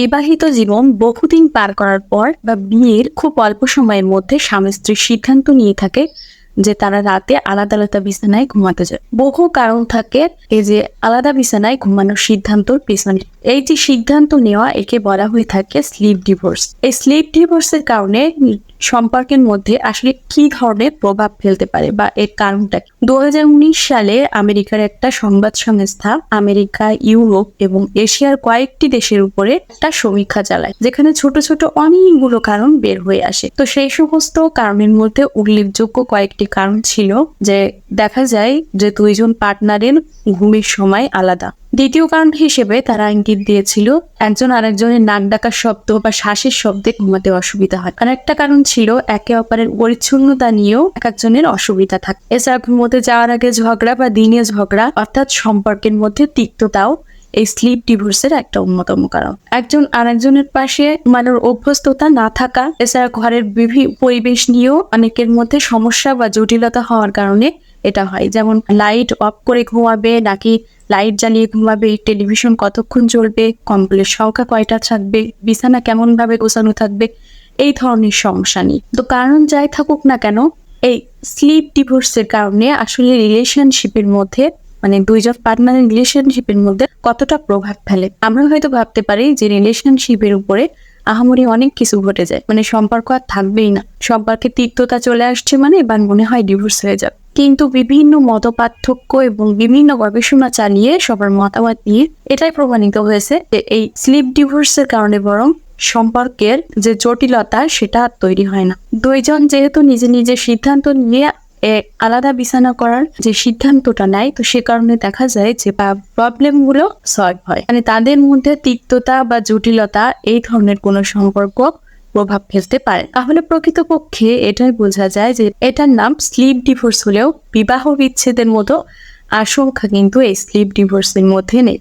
বিবাহিত জীবন বহুদিন পার করার পর বা বিয়ের খুব অল্প সময়ের মধ্যে স্বামী স্ত্রী সিদ্ধান্ত নিয়ে থাকে যে তারা রাতে আলাদা আলাদা বিছানায় ঘুমাতে যায়। বহু কারণ থাকে এই যে আলাদা বিছানায় ঘুমানোর সিদ্ধান্তর পেছনে। এই যে সিদ্ধান্ত নেওয়া একে বলা হয়ে থাকে স্লিপ ডিভোর্স। এই স্লিপ ডিভোর্সের কারণে সম্পর্কের মধ্যে আসলে কি ধরনের প্রভাব ফেলতে পারে বা এর কারণটা 2019 সালে আমেরিকার একটা সংবাদ সংস্থা আমেরিকা, ইউরোপ এবং এশিয়ার কয়েকটি দেশের উপরে একটা সমীক্ষা চালায়, যেখানে ছোট ছোট অনেকগুলো কারণ বের হয়ে আসে। তো সেই সমস্ত কারণের মধ্যে উল্লেখযোগ্য কয়েকটি কারণ ছিল যে দেখা যায় যে দুইজন পার্টনারের ঘুমের সময় আলাদা। দ্বিতীয় কারণ হিসেবে তারা ইঙ্গিত দিয়েছিল একজন আরেকজনের নাক ডাকার শব্দ বা শ্বাসের শব্দে ঘুমাতে অসুবিধা হয়। আর একটা কারণ ছিল একে অপরের পরিচ্ছন্নতা নিয়েও এক একজনের অসুবিধা থাকে। এছাড়া ঘুমোতে যাওয়ার আগে ঝগড়া বা দিনে ঝগড়া অর্থাৎ সম্পর্কের মধ্যে তিক্ততাও এই স্লিপ ডিভোর্সের একটা অন্যতম কারণ। একজন আরেকজনের পাশে ঘুমানোর অভ্যস্ততা না থাকা, এছাড়া ঘরের বিভিন্ন পরিবেশ নিয়েও অনেকের মধ্যে সমস্যা বা জটিলতা হওয়ার কারণে এটা হয়। যেমন লাইট অফ করে ঘুমাবে নাকি লাইট জ্বালিয়ে ঘুমাবে, টেলিভিশন কতক্ষণ চলবে, কম্বলের সংখ্যা কয়টা থাকবে, বিছানা কেমন ভাবে গোছানো থাকবে, এই ধরনের সমস্যা নেই। তো কারণ যাই থাকুক না কেন, এই স্লিপ ডিভোর্সের কারণে আসলে রিলেশনশিপের মধ্যে মানে দুইজন পার্টনারের রিলেশনশিপের মধ্যে কতটা প্রভাব ফেলে। আমরা হয়তো ভাবতে পারি যে রিলেশনশিপের উপরে আহামরি অনেক কিছু ঘটে যায়, মানে সম্পর্ক আর থাকবেই না, সম্পর্কে তিক্ততা চলে আসছে মানে এবার মনে হয় ডিভোর্স হয়ে যাবে। কিন্তু বিভিন্ন মত পার্থক্য এবং বিভিন্ন গবেষণা চালিয়ে সবার মতামত নিয়ে এটাই প্রমাণিত হয়েছে যে এই স্লিপ ডিভোর্সের কারণে বরং সম্পর্কের যে জটিলতা সেটা তৈরি হয় না। দুইজন যেহেতু নিজে নিজে সিদ্ধান্ত নিয়ে আলাদা বিছানা করার যে সিদ্ধান্তটা নেয়, তো সে কারণে দেখা যায় যে প্রবলেম গুলো সলভ হয়, মানে তাদের মধ্যে তিক্ততা বা জটিলতা এই ধরনের কোনো সম্পর্ক প্রভাব ফেলতে পারে। তাহলে প্রকৃতপক্ষে এটাই বোঝা যায় যে এটার নাম স্লিপ ডিভোর্স হলেও বিবাহ বিচ্ছেদের মতো আশঙ্কা কিন্তু এই স্লিপ ডিভোর্সের মধ্যে নেই।